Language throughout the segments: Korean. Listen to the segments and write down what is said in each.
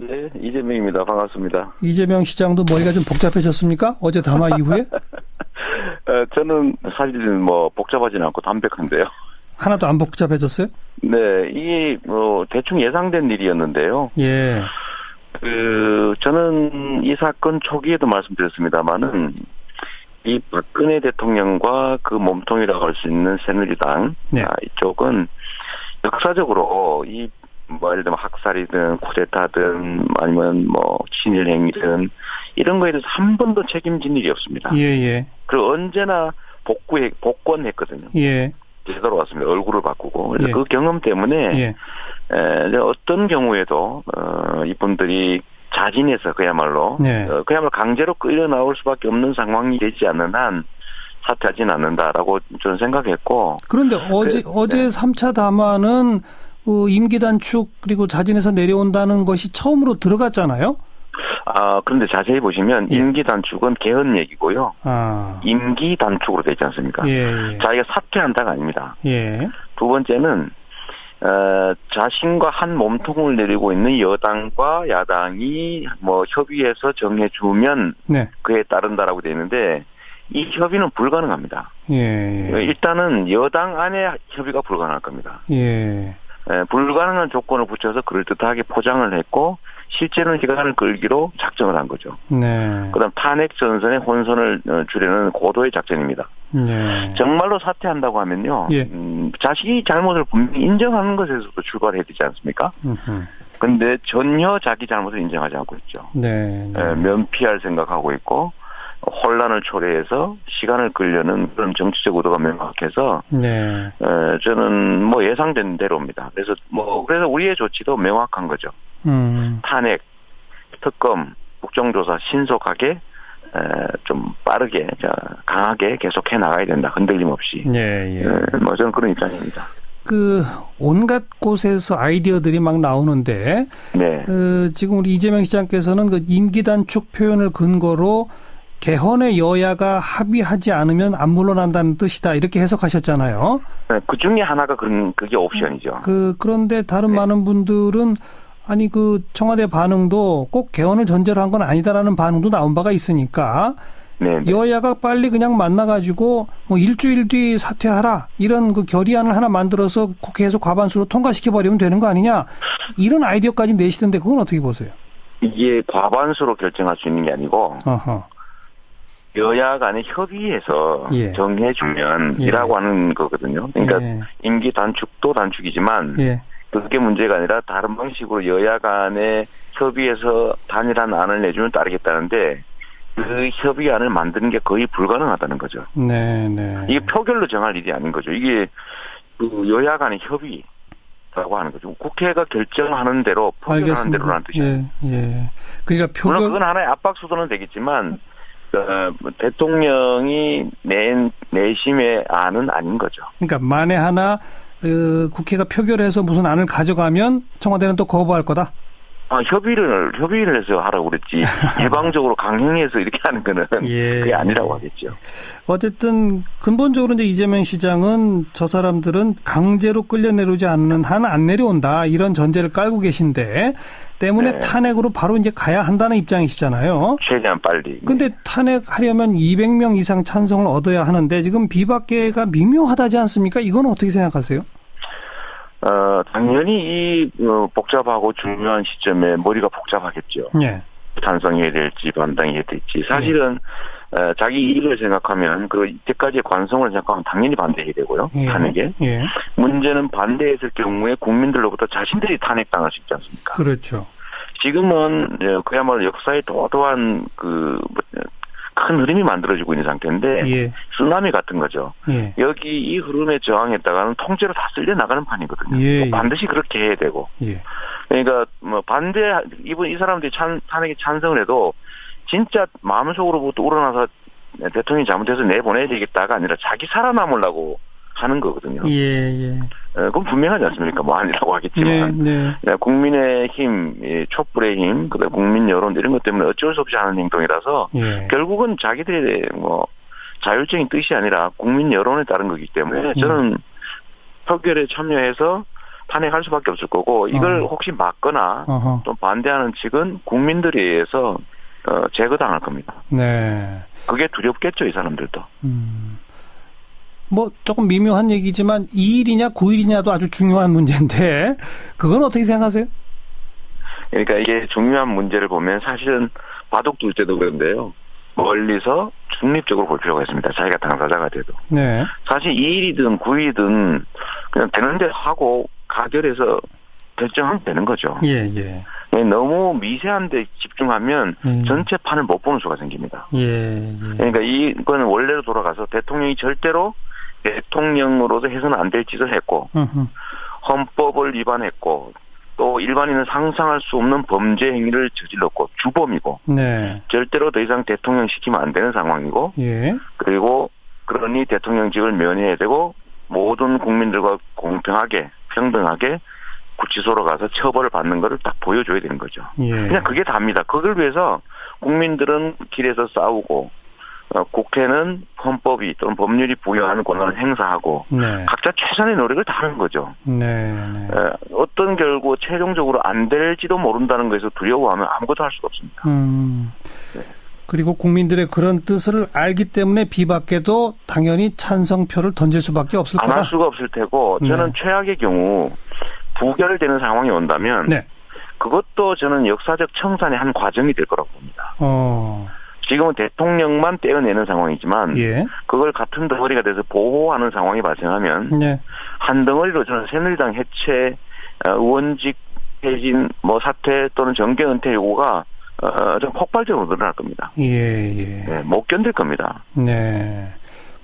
네, 이재명입니다. 반갑습니다. 이재명 시장도 머리가 좀 복잡해졌습니까? 어제 담화 이후에? 저는 사실 복잡하지는 않고 담백한데요. 하나도 안 복잡해졌어요? 네, 이게 대충 예상된 일이었는데요. 예. 저는 이 사건 초기에도 말씀드렸습니다만은 이 박근혜 대통령과 그 몸통이라고 할 수 있는 새누리당 네. 이쪽은 역사적으로 예를 들면 학살이든 쿠데타든 아니면 친일행위든 이런 거에 대해서 한 번도 책임진 일이 없습니다. 예. 그리고 언제나 복권했거든요. 예. 제대로 왔습니다. 얼굴을 바꾸고. 그래서 예. 그 경험 때문에 어떤 경우에도 이분들이 자진해서 그야말로 강제로 끌려 나올 수밖에 없는 상황이 되지 않는 한 사퇴하지는 않는다라고 저는 생각했고. 그런데 어제 3차 담화는 임기 단축 그리고 자진해서 내려온다는 것이 처음으로 들어갔잖아요. 그런데 자세히 보시면 임기 단축은 개헌 얘기고요. 임기 단축으로 되지 않습니까? 자기가 사퇴한다가 아닙니다. 두 번째는 자신과 한 몸통을 내리고 있는 여당과 야당이 협의해서 정해주면 그에 따른다라고 되어 있는데 이 협의는 불가능합니다. 일단은 여당 안에 협의가 불가능할 겁니다. 불가능한 조건을 붙여서 그럴듯하게 포장을 했고 실제로는 시간을 끌기로 작정을 한 거죠. 그다음 탄핵 전선의 혼선을 주려는 고도의 작전입니다. 정말로 사퇴한다고 하면요. 자신이 잘못을 분명히 인정하는 것에서도 출발해야 되지 않습니까? 그런데 전혀 자기 잘못을 인정하지 않고 있죠. 면피할 생각하고 있고 혼란을 초래해서 시간을 끌려는 그런 정치적 의도가 명확해서 저는 예상된 대로입니다. 그래서 우리의 조치도 명확한 거죠. 탄핵, 특검, 국정조사 신속하게 좀 빠르게 강하게 계속해 나가야 된다. 흔들림 없이. 저는 그런 입장입니다. 온갖 곳에서 아이디어들이 막 나오는데 지금 우리 이재명 시장께서는 그 임기 단축 표현을 근거로 개헌의 여야가 합의하지 않으면 안 물러난다는 뜻이다 이렇게 해석하셨잖아요. 그 중에 하나가 그게 옵션이죠. 그런데 다른 많은 분들은 청와대 반응도 꼭 개헌을 전제로 한 건 아니다라는 반응도 나온 바가 있으니까 여야가 빨리 그냥 만나가지고 일주일 뒤 사퇴하라 이런 결의안을 하나 만들어서 국회에서 과반수로 통과시켜버리면 되는 거 아니냐 이런 아이디어까지 내시던데 그건 어떻게 보세요? 이게 과반수로 결정할 수 있는 게 아니고 여야 간에 협의해서 정해주면 이라고 하는 거거든요. 그러니까 임기 단축도 단축이지만 그게 문제가 아니라 다른 방식으로 여야 간에 협의해서 단일한 안을 내주면 따르겠다는데 그 협의안을 만드는 게 거의 불가능하다는 거죠. 이게 표결로 정할 일이 아닌 거죠. 이게 여야 간의 협의라고 하는 거죠. 국회가 결정하는 대로 표결하는 대로라는 뜻이에요. 그러니까 물론 그건 하나의 압박 수단은 되겠지만 대통령이 낸 내심의 안은 아닌 거죠. 그러니까 만에 하나 국회가 표결해서 무슨 안을 가져가면 청와대는 또 거부할 거다? 협의를 해서 하라고 그랬지. 일방적으로 강행해서 이렇게 하는 거는 그게 아니라고 하겠죠. 어쨌든 근본적으로 이제 이재명 시장은 저 사람들은 강제로 끌려 내려오지 않는 한 안 내려온다 이런 전제를 깔고 계신데 때문에 탄핵으로 바로 이제 가야 한다는 입장이시잖아요. 최대한 빨리. 근데 탄핵하려면 200명 이상 찬성을 얻어야 하는데 지금 비박계가 미묘하다지 않습니까? 이건 어떻게 생각하세요? 당연히 이 복잡하고 중요한 시점에 머리가 복잡하겠죠. 찬성해야 될지 반대해야 될지. 사실은 자기 이익을 생각하면 이때까지의 관성을 생각하면 당연히 반대해야 되고요. 탄핵에. 문제는 반대했을 경우에 국민들로부터 자신들이 탄핵당할 수 있지 않습니까? 그렇죠. 지금은 그야말로 역사의 또한 큰 흐름이 만들어지고 있는 상태인데 쓰나미 같은 거죠. 여기 이 흐름에 저항했다가는 통째로 다 쓸려 나가는 판이거든요. 반드시 그렇게 해야 되고. 그러니까 이 사람들이 탄핵에 찬성을 해도 진짜 마음속으로부터 우러나서 대통령이 잘못해서 내보내야 되겠다가 아니라 자기 살아남으려고 하는 거거든요. 그건 분명하지 않습니까? 아니라고 하겠지만. 국민의 힘, 촛불의 힘, 그다음에 국민 여론 이런 것 때문에 어쩔 수 없이 하는 행동이라서 결국은 자기들의 자율적인 뜻이 아니라 국민 여론에 따른 거기 때문에 저는 표결에 참여해서 탄핵할 수밖에 없을 거고 이걸 혹시 막거나 또 반대하는 측은 국민들에 의해서 제거당할 겁니다. 네. 그게 두렵겠죠, 이 사람들도. 뭐 조금 미묘한 얘기지만 2일이냐 9일이냐도 아주 중요한 문제인데 그건 어떻게 생각하세요? 그러니까 이게 중요한 문제를 보면 사실은 바둑 둘 때도 그런데요. 멀리서 중립적으로 볼 필요가 있습니다. 자기가 당사자가 돼도. 네. 사실 2일이든 9일이든 그냥 되는데 하고 가결해서 결정하면 되는 거죠. 예. 너무 미세한 데 집중하면 전체 판을 못 보는 수가 생깁니다. 예. 그러니까 이거는 원래로 돌아가서 대통령이 절대로 대통령으로서 해서는 안 될 짓을 했고 헌법을 위반했고 또 일반인은 상상할 수 없는 범죄 행위를 저질렀고 주범이고 네. 절대로 더 이상 대통령 시키면 안 되는 상황이고 예. 그리고 그러니 대통령직을 면해야 되고 모든 국민들과 공평하게 평등하게 구치소로 가서 처벌을 받는 것을 딱 보여줘야 되는 거죠. 예. 그냥 그게 답니다. 그걸 위해서 국민들은 길에서 싸우고 국회는 헌법이 또는 법률이 부여하는 권한을 행사하고 네. 각자 최선의 노력을 다하는 거죠. 네. 어떤 결과 최종적으로 안 될지도 모른다는 것에서 두려워하면 아무것도 할 수가 없습니다. 네. 그리고 국민들의 그런 뜻을 알기 때문에 비박계도 당연히 찬성표를 던질 수밖에 없을 거다. 안 할 수가 없을 테고 저는 최악의 경우 부결되는 상황이 온다면 그것도 저는 역사적 청산의 한 과정이 될 거라고 봅니다. 지금은 대통령만 떼어내는 상황이지만 그걸 같은 덩어리가 돼서 보호하는 상황이 발생하면 한 덩어리로 저는 새누리당 해체, 의원직 퇴진, 사퇴 또는 정계 은퇴 요구가 좀 폭발적으로 늘어날 겁니다. 못 견딜 겁니다. 네.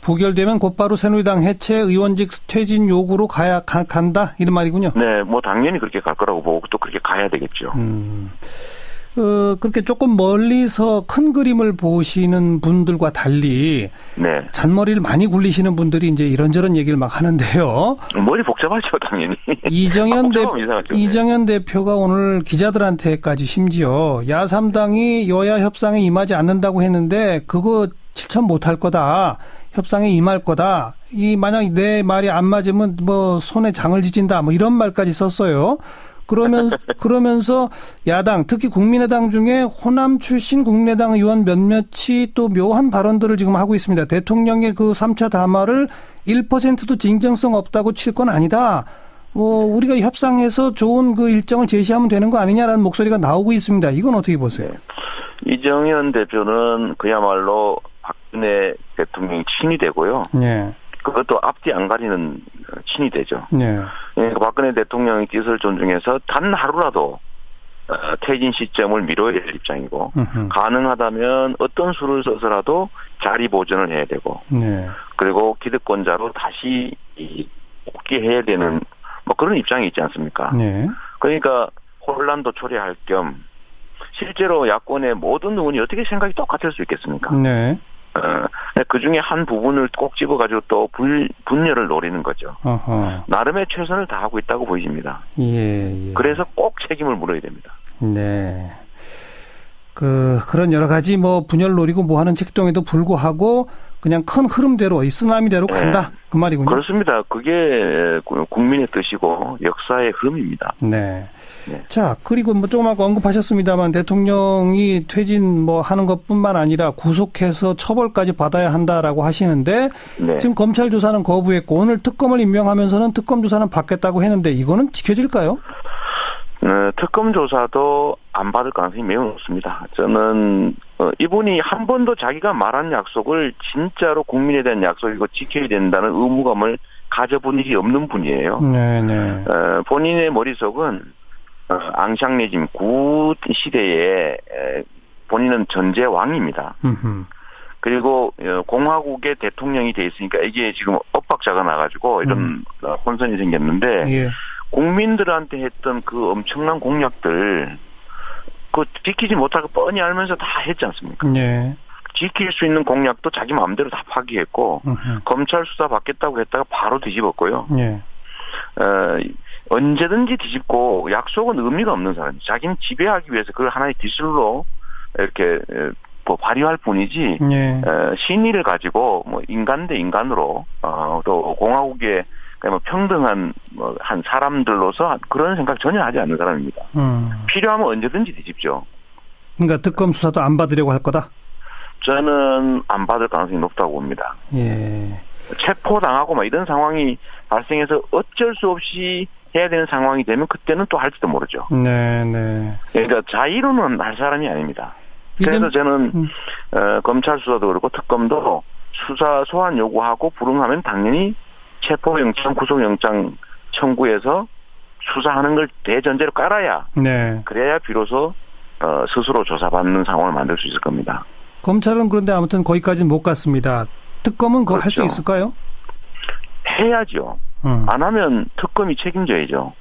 부결되면 곧바로 새누리당 해체, 의원직 퇴진 요구로 간다 이런 말이군요. 네, 당연히 그렇게 갈 거라고 보고 또 그렇게 가야 되겠죠. 그렇게 조금 멀리서 큰 그림을 보시는 분들과 달리 잔머리를 많이 굴리시는 분들이 이제 이런저런 얘기를 막 하는데요. 머리 복잡하죠, 당연히. 이정현 대표가 오늘 기자들한테까지 심지어 야3당이 여야 협상에 임하지 않는다고 했는데 그거 실천 못할 거다. 협상에 임할 거다. 만약 내 말이 안 맞으면 손에 장을 지진다. 이런 말까지 썼어요. 그러면서 야당, 특히 국민의당 중에 호남 출신 국민의당 의원 몇몇이 또 묘한 발언들을 지금 하고 있습니다. 대통령의 그 3차 담화를 1%도 진정성 없다고 칠 건 아니다. 우리가 협상해서 좋은 그 일정을 제시하면 되는 거 아니냐라는 목소리가 나오고 있습니다. 이건 어떻게 보세요? 이정현 대표는 그야말로 박근혜 대통령이 친이 되고요. 그것도 앞뒤 안 가리는 친이 되죠. 박근혜 대통령의 뜻을 존중해서 단 하루라도 퇴진 시점을 미뤄야 될 입장이고 가능하다면 어떤 수를 써서라도 자리 보존을 해야 되고 그리고 기득권자로 다시 복귀해야 되는 그런 입장이 있지 않습니까? 그러니까 혼란도 초래할 겸 실제로 야권의 모든 의원이 어떻게 생각이 똑같을 수 있겠습니까? 그 중에 한 부분을 꼭 집어가지고 또 분열을 노리는 거죠. 나름의 최선을 다하고 있다고 보입니다. 그래서 꼭 책임을 물어야 됩니다. 네. 그런 여러 가지 분열 노리고 하는 책동에도 불구하고 그냥 큰 흐름대로 이 쓰나미대로 간다. 그 말이군요. 그렇습니다. 그게 국민의 뜻이고 역사의 흐름입니다. 자, 그리고 조금 아까 언급하셨습니다만 대통령이 퇴진 하는 것뿐만 아니라 구속해서 처벌까지 받아야 한다라고 하시는데 지금 검찰 조사는 거부했고 오늘 특검을 임명하면서는 특검 조사는 받겠다고 했는데 이거는 지켜질까요? 특검 조사도 안 받을 가능성이 매우 높습니다. 저는 이분이 한 번도 자기가 말한 약속을 진짜로 국민에 대한 약속이고 지켜야 된다는 의무감을 가져본 일이 없는 분이에요. 본인의 머릿속은 앙샹레짐 구 시대에 본인은 전제왕입니다. 그리고 공화국의 대통령이 돼 있으니까 이게 지금 엇박자가 나가지고 이런 혼선이 생겼는데 국민들한테 했던 그 엄청난 공약들 그 지키지 못하고 뻔히 알면서 다 했지 않습니까? 지킬 수 있는 공약도 자기 마음대로 다 파기했고 검찰 수사 받겠다고 했다가 바로 뒤집었고요. 언제든지 뒤집고 약속은 의미가 없는 사람이 자기는 지배하기 위해서 그걸 하나의 기술로 이렇게 발휘할 뿐이지 신의를 가지고 인간 대 인간으로 또 공화국의 뭐 평등한 한 사람들로서 그런 생각 전혀 하지 않는 사람입니다. 필요하면 언제든지 뒤집죠. 그러니까 특검 수사도 안 받으려고 할 거다? 저는 안 받을 가능성이 높다고 봅니다. 예. 체포당하고 막 이런 상황이 발생해서 어쩔 수 없이 해야 되는 상황이 되면 그때는 또 할지도 모르죠. 네. 그러니까 자의로는 할 사람이 아닙니다. 그래서 저는 검찰 수사도 그렇고 특검도 수사 소환 요구하고 불응하면 당연히 체포영장, 구속영장 청구해서 수사하는 걸 대전제로 깔아야 그래야 비로소 스스로 조사받는 상황을 만들 수 있을 겁니다. 검찰은 그런데 아무튼 거기까지는 못 갔습니다. 특검은 그거 할 수 있을까요? 해야죠. 안 하면 특검이 책임져야죠.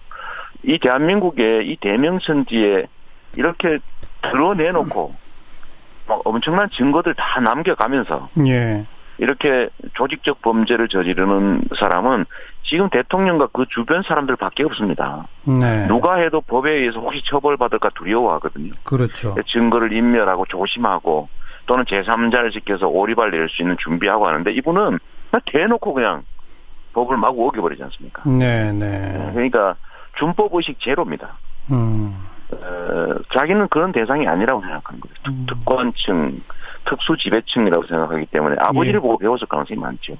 이 대한민국의 이 대명천지에 이렇게 드러내놓고 막 엄청난 증거들 다 남겨가면서 이렇게 조직적 범죄를 저지르는 사람은 지금 대통령과 그 주변 사람들밖에 없습니다. 누가 해도 법에 의해서 혹시 처벌받을까 두려워하거든요. 그렇죠. 증거를 인멸하고 조심하고 또는 제3자를 지켜서 오리발 낼 수 있는 준비하고 하는데 이분은 그냥 대놓고 그냥 법을 마구 어겨버리지 않습니까? 그러니까 준법의식 제로입니다. 자기는 그런 대상이 아니라고 생각하는 거예요. 특권층, 특수지배층이라고 생각하기 때문에 아버지를 보고 배웠을 가능성이 많죠.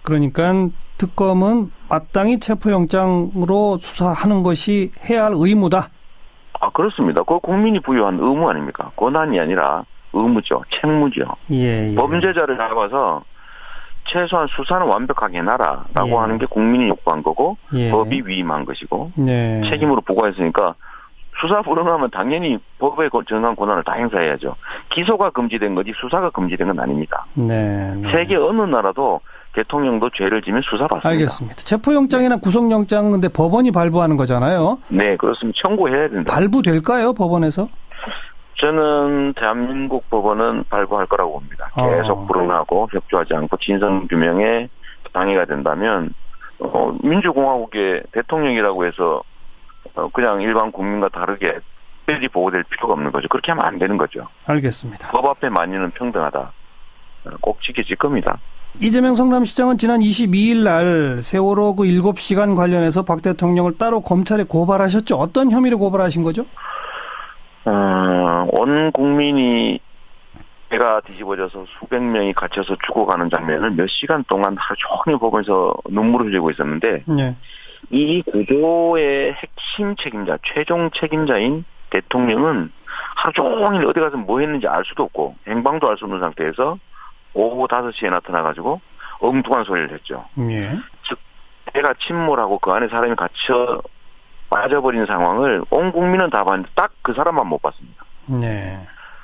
그러니까 특검은 마땅히 체포영장으로 수사하는 것이 해야 할 의무다. 그렇습니다. 그거 국민이 부여한 의무 아닙니까? 권한이 아니라 의무죠. 책무죠. 범죄자를 잡아서 최소한 수사는 완벽하게 해놔라라고 하는 게 국민이 요구한 거고 법이 위임한 것이고 책임으로 부과했으니까 수사 불응하면 당연히 법에 정한 권한을 다 행사해야죠. 기소가 금지된 거지 수사가 금지된 건 아닙니다. 세계 어느 나라도 대통령도 죄를 지면 수사받습니다. 알겠습니다. 체포영장이나 구속영장은 근데 법원이 발부하는 거잖아요. 네, 그렇습니다. 청구해야 된다. 발부될까요, 법원에서? 저는 대한민국 법원은 발부할 거라고 봅니다. 계속 불응하고 협조하지 않고 진상규명에 방해가 된다면 민주공화국의 대통령이라고 해서 그냥 일반 국민과 다르게 특별히 보호될 필요가 없는 거죠. 그렇게 하면 안 되는 거죠. 알겠습니다. 법 앞에 만인은 평등하다. 꼭 지켜질 겁니다. 이재명 성남시장은 지난 22일 날 세월호 그 7시간 관련해서 박 대통령을 따로 검찰에 고발하셨죠. 어떤 혐의로 고발하신 거죠? 온 국민이 배가 뒤집어져서 수백 명이 갇혀서 죽어가는 장면을 몇 시간 동안 하루 종일 보면서 눈물을 흘리고 있었는데 이 구조의 핵심 책임자, 최종 책임자인 대통령은 하루 종일 어디 가서 뭐 했는지 알 수도 없고 행방도 알 수 없는 상태에서 오후 5시에 나타나가지고 엉뚱한 소리를 했죠. 즉 배가 침몰하고 그 안에 사람이 갇혀 빠져버린 상황을 온 국민은 다 봤는데 딱 그 사람만 못 봤습니다.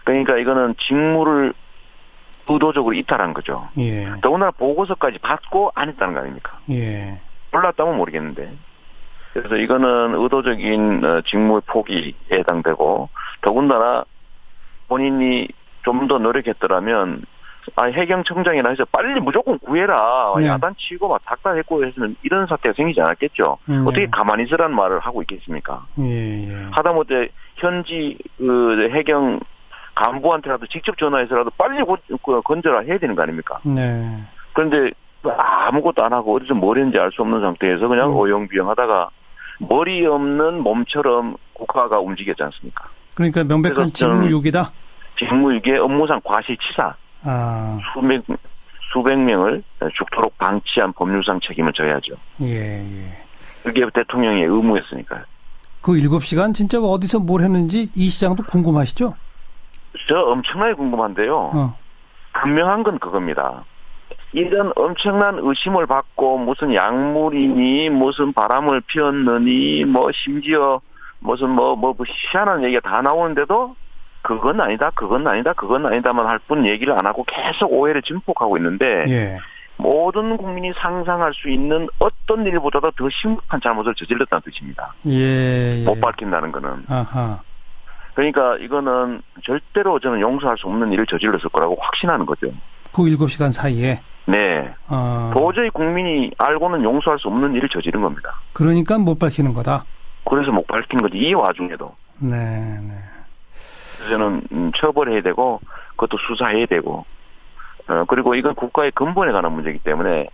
그러니까 이거는 직무를 의도적으로 이탈한 거죠. 더군다나 보고서까지 받고 안 했다는 거 아닙니까? 몰랐다면 모르겠는데. 그래서 이거는 의도적인 직무의 포기에 해당되고 더군다나 본인이 좀 더 노력했더라면 해경청장이나 해서 빨리 무조건 구해라. 야단치고 막 닥달했고 했으면 이런 사태가 생기지 않았겠죠. 어떻게 가만히 있으라는 말을 하고 있겠습니까? 하다못해 현지 그 해경 간부한테라도 직접 전화해서라도 빨리 건져라 해야 되는 거 아닙니까? 그런데 아무것도 안 하고 어디서 뭘 했는지 알 수 없는 상태에서 그냥 어영부영하다가 머리 없는 몸처럼 국가가 움직였지 않습니까? 그러니까 명백한 직무유기다? 직무유기의 업무상 과실치사. 수백 명을 죽도록 방치한 법률상 책임을 져야죠. 그게 대통령의 의무였으니까요. 그 7시간 진짜 어디서 뭘 했는지 이 시장도 궁금하시죠? 저 엄청나게 궁금한데요. 분명한 건 그겁니다. 이런 엄청난 의심을 받고 무슨 약물이니 무슨 바람을 피웠느니 뭐 심지어 무슨 희한한 얘기가 다 나오는데도 그건 아니다, 그건 아니다, 그건 아니다만 할 뿐 얘기를 안 하고 계속 오해를 증폭하고 있는데 모든 국민이 상상할 수 있는 어떤 일보다도 더 심각한 잘못을 저질렀다는 뜻입니다. 못 밝힌다는 거는. 그러니까 이거는 절대로 저는 용서할 수 없는 일을 저질렀을 거라고 확신하는 거죠. 그 7시간 사이에? 도저히 국민이 알고는 용서할 수 없는 일을 저지른 겁니다. 그러니까 못 밝히는 거다? 그래서 못 밝힌 거지. 이 와중에도. 저는 처벌해야 되고 그것도 수사해야 되고 그리고 이건 국가의 근본에 관한 문제이기 때문에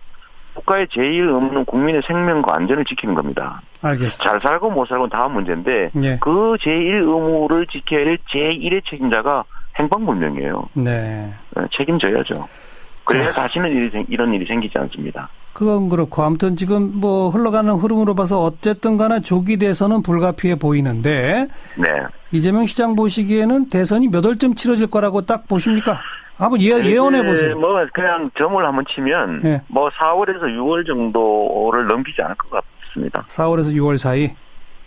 국가의 제1 의무는 국민의 생명과 안전을 지키는 겁니다. 알겠습니다. 잘 살고 못 살고는 다음 문제인데 예. 그 제1 의무를 지켜야 할 제1의 책임자가 행방불명이에요. 네. 책임져야죠. 그래야 다시는 이런 일이 생기지 않습니다. 그건 그렇고 아무튼 지금 뭐 흘러가는 흐름으로 봐서 어쨌든 간에 조기 대선은 불가피해 보이는데 네. 이재명 시장 보시기에는 대선이 몇 월쯤 치러질 거라고 딱 보십니까? 한번 예언해 보세요. 뭐 그냥 점을 한번 치면 네. 뭐 4월에서 6월 정도를 넘기지 않을 것 같습니다. 4월에서 6월 사이?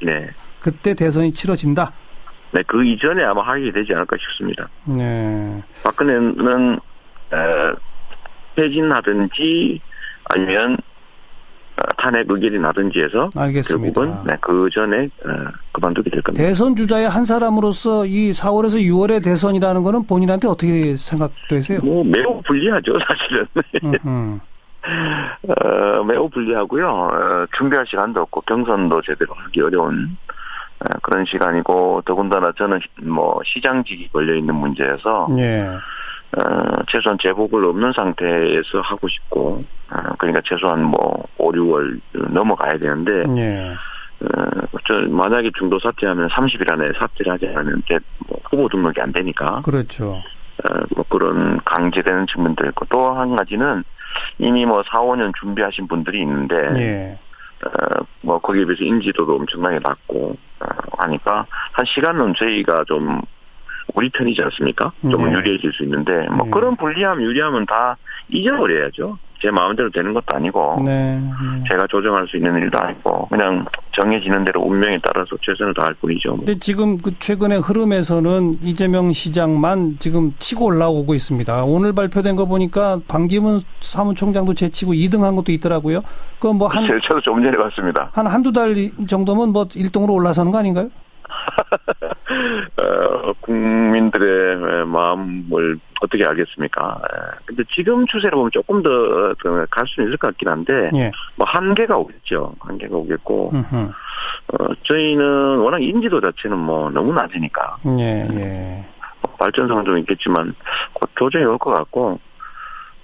네. 그때 대선이 치러진다? 네, 그 이전에 아마 하게 되지 않을까 싶습니다. 네. 박근혜는 퇴진하든지 아니면 탄핵 의결이 나든지 해서 알겠습니다. 결국은 네, 그 전에 그만두게 될 겁니다. 대선 주자의 한 사람으로서 이 4월에서 6월의 대선이라는 거는 본인한테 어떻게 생각되세요? 뭐 매우 불리하죠, 사실은. 매우 불리하고요. 준비할 시간도 없고 경선도 제대로 하기 어려운 그런 시간이고 더군다나 저는 뭐 시장직이 걸려 있는 문제여서 예. 최소한 재보궐 없는 상태에서 하고 싶고 그러니까 최소한 뭐 5, 6월 넘어가야 되는데 예. 만약에 중도 사퇴하면 30일 안에 사퇴를 하지 않으면 뭐 후보 등록이 안 되니까 그렇죠. 뭐 그런 강제되는 측면도 있고 또 한 가지는 이미 뭐 4, 5년 준비하신 분들이 있는데 예. 뭐 거기에 비해서 인지도도 엄청나게 낮고 하니까 한 시간은 저희가 좀 우리 편이지 않습니까? 좀 유리해질 수 있는데 뭐 그런 불리함, 유리함은 다 잊어버려야죠. 제 마음대로 되는 것도 아니고 제가 조정할 수 있는 일도 아니고 그냥 정해지는 대로 운명에 따라서 최선을 다할 뿐이죠. 근데 지금 그 최근의 흐름에서는 이재명 시장만 지금 치고 올라오고 있습니다. 오늘 발표된 거 보니까 반기문 사무총장도 제치고 2등한 것도 있더라고요. 그건 뭐 저도 좀 전에 봤습니다. 한두 달 정도면 뭐 1등으로 올라서는 거 아닌가요? 국민들의 마음을 어떻게 알겠습니까? 근데 지금 추세로 보면 조금 더 갈 수는 있을 것 같긴 한데, 예. 뭐 한계가 오겠죠. 한계가 오겠고, 저희는 워낙 인지도 자체는 뭐 너무 낮으니까, 예, 예. 발전성은 좀 있겠지만, 곧 조정이 올 것 같고,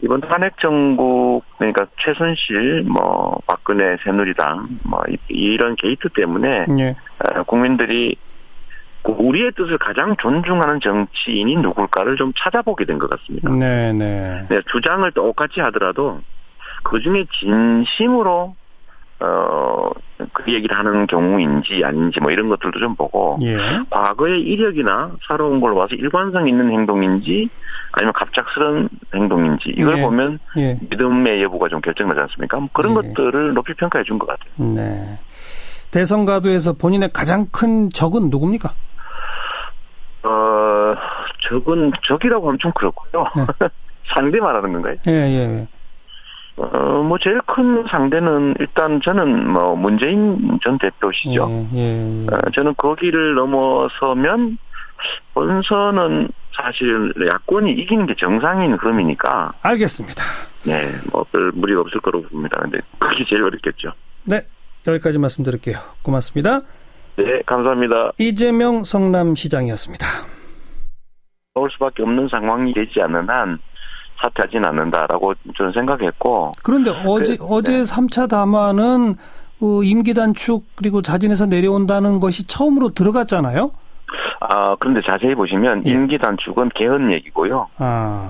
이번 탄핵 정국, 그러니까 최순실, 뭐, 박근혜, 새누리당, 뭐, 이런 게이트 때문에, 예. 국민들이 우리의 뜻을 가장 존중하는 정치인이 누굴까를 좀 찾아보게 된 것 같습니다. 네네. 네, 주장을 똑같이 하더라도 그 중에 진심으로 그 얘기를 하는 경우인지 아닌지 뭐 이런 것들도 좀 보고 예. 과거의 이력이나 살아온 걸 봐서 일관성 있는 행동인지 아니면 갑작스러운 행동인지 이걸 예. 보면 예. 믿음의 여부가 좀 결정나지 않습니까? 뭐 그런 예. 것들을 높이 평가해 준 것 같아요. 네. 대선 가도에서 본인의 가장 큰 적은 누굽니까? 적이라고 하면 좀 그렇고요. 예. 상대 말하는 건가요? 예, 예. 뭐 제일 큰 상대는 일단 저는 뭐 문재인 전 대표시죠. 예. 저는 거기를 넘어서면 본선은 사실 야권이 이기는 게 정상인 흐름이니까. 알겠습니다. 네, 뭐 별 무리가 없을 거라고 봅니다. 근데 그게 제일 어렵겠죠. 네, 여기까지 말씀드릴게요. 고맙습니다. 네, 감사합니다. 이재명 성남시장이었습니다. 나올 수밖에 없는 상황이 되지 않는 한 사퇴하지는 않는다라고 저는 생각했고. 그런데 어제 3차 담화는 임기 단축 그리고 자진해서 내려온다는 것이 처음으로 들어갔잖아요. 그런데 자세히 보시면 예. 임기 단축은 개헌 얘기고요.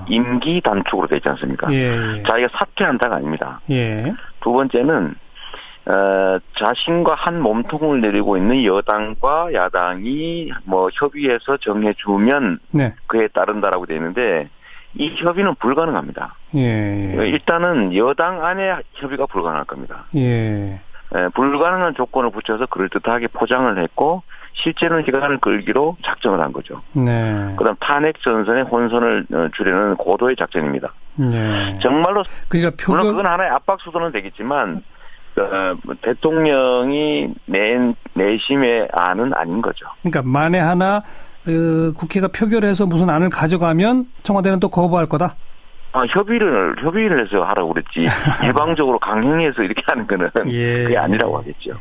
임기 단축으로 되지 않습니까? 예. 자기가 사퇴한다가 아닙니다. 예. 두 번째는 자신과 한 몸통을 내리고 있는 여당과 야당이 뭐 협의해서 정해주면 네. 그에 따른다라고 되어 있는데 이 협의는 불가능합니다. 예. 일단은 여당 안에 협의가 불가능할 겁니다. 예. 불가능한 조건을 붙여서 그럴듯하게 포장을 했고 실제로는 시간을 끌기로 작정을 한 거죠. 네. 그다음 탄핵 전선의 혼선을 주려는 고도의 작전입니다. 네. 정말로 그러니까 물론 그건 하나의 압박 수단은 되겠지만 대통령이 낸 내심의 안은 아닌 거죠. 그러니까 만에 하나 국회가 표결해서 무슨 안을 가져가면 청와대는 또 거부할 거다? 협의를 해서 하라고 그랬지. 일방적으로 강행해서 이렇게 하는 거는 그게 아니라고 하겠죠.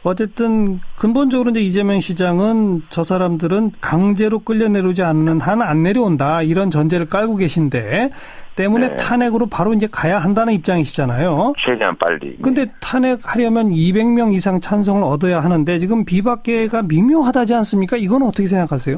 어쨌든 근본적으로 이제 이재명 시장은 저 사람들은 강제로 끌려내리지 않는 한 안 내려온다. 이런 전제를 깔고 계신데 때문에 탄핵으로 바로 이제 가야 한다는 입장이시잖아요. 최대한 빨리. 근데 탄핵하려면 200명 이상 찬성을 얻어야 하는데 지금 비박계가 미묘하다지 않습니까? 이건 어떻게 생각하세요?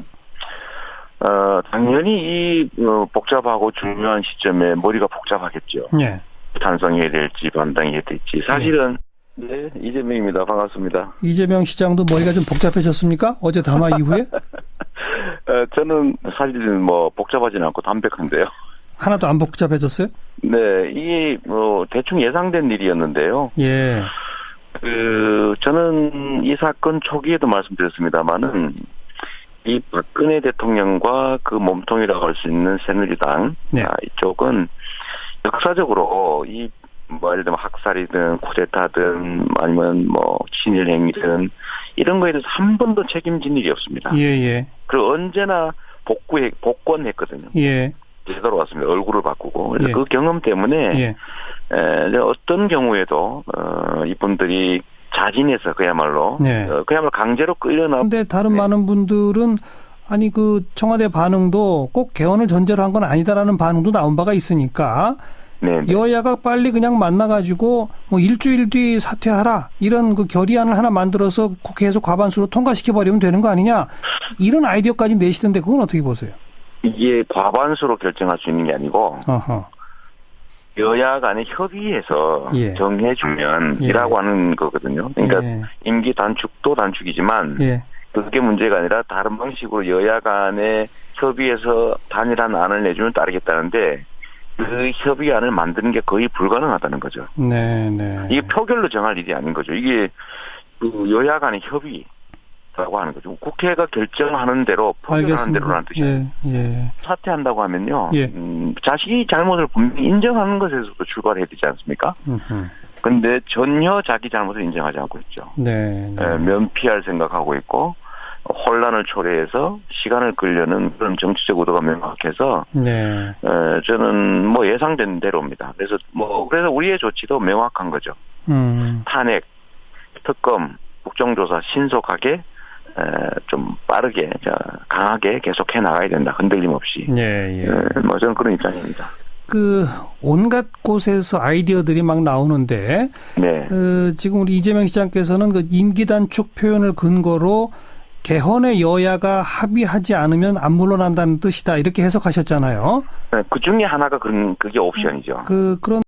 당연히 이 복잡하고 중요한 시점에 머리가 복잡하겠죠. 예. 찬성해야 될지 반대해야 될지. 사실은 네, 이재명입니다. 반갑습니다. 이재명 시장도 머리가 좀 복잡해졌습니까? 어제 담화 이후에? 저는 사실은 뭐 복잡하지는 않고 담백한데요. 하나도 안 복잡해졌어요? 네, 이게 대충 예상된 일이었는데요. 예. 저는 이 사건 초기에도 말씀드렸습니다만은 이 박근혜 대통령과 그 몸통이라고 할 수 있는 새누리당 이쪽은 역사적으로 예를 들면 학살이든 쿠데타든 아니면 친일행위든 이런 거에 대해서 한 번도 책임진 일이 없습니다. 예. 그리고 언제나 복권했거든요. 예. 되돌아왔습니다. 얼굴을 바꾸고. 그래서 그 경험 때문에 어떤 경우에도 이분들이 자진해서 그야말로 강제로 끌려나. 그런데 다른 많은 분들은 아니 그 청와대 반응도 꼭 개헌을 전제로 한 건 아니다라는 반응도 나온 바가 있으니까 여야가 빨리 그냥 만나가지고 일주일 뒤 사퇴하라 이런 그 결의안을 하나 만들어서 국회에서 과반수로 통과시켜버리면 되는 거 아니냐 이런 아이디어까지 내시던데 그건 어떻게 보세요? 이게 과반수로 결정할 수 있는 게 아니고 여야 간에 협의해서 정해주면 이라고 하는 거거든요. 그러니까 임기 단축도 단축이지만 그게 문제가 아니라 다른 방식으로 여야 간에 협의해서 단일한 안을 내주면 따르겠다는데 그 협의안을 만드는 게 거의 불가능하다는 거죠. 이게 표결로 정할 일이 아닌 거죠. 이게 그 여야 간의 협의라고 하는 거죠. 국회가 결정하는 대로 표결하는 대로라는 뜻이에요. 사퇴한다고 하면요. 자식이 잘못을 분명히 인정하는 것에서도 출발해야 되지 않습니까? 그런데 전혀 자기 잘못을 인정하지 않고 있죠. 면피할 생각하고 있고 혼란을 초래해서 시간을 끌려는 그런 정치적 의도가 명확해서 저는 예상된 대로입니다. 그래서 우리의 조치도 명확한 거죠. 탄핵, 특검, 국정조사 신속하게 좀 빠르게 강하게 계속해 나가야 된다. 흔들림 없이. 저는 그런 입장입니다. 온갖 곳에서 아이디어들이 막 나오는데 지금 우리 이재명 시장께서는 그 임기 단축 표현을 근거로 개헌에 여야가 합의하지 않으면 안 물러난다는 뜻이다 이렇게 해석하셨잖아요. 그 중에 하나가 그게 옵션이죠. 그런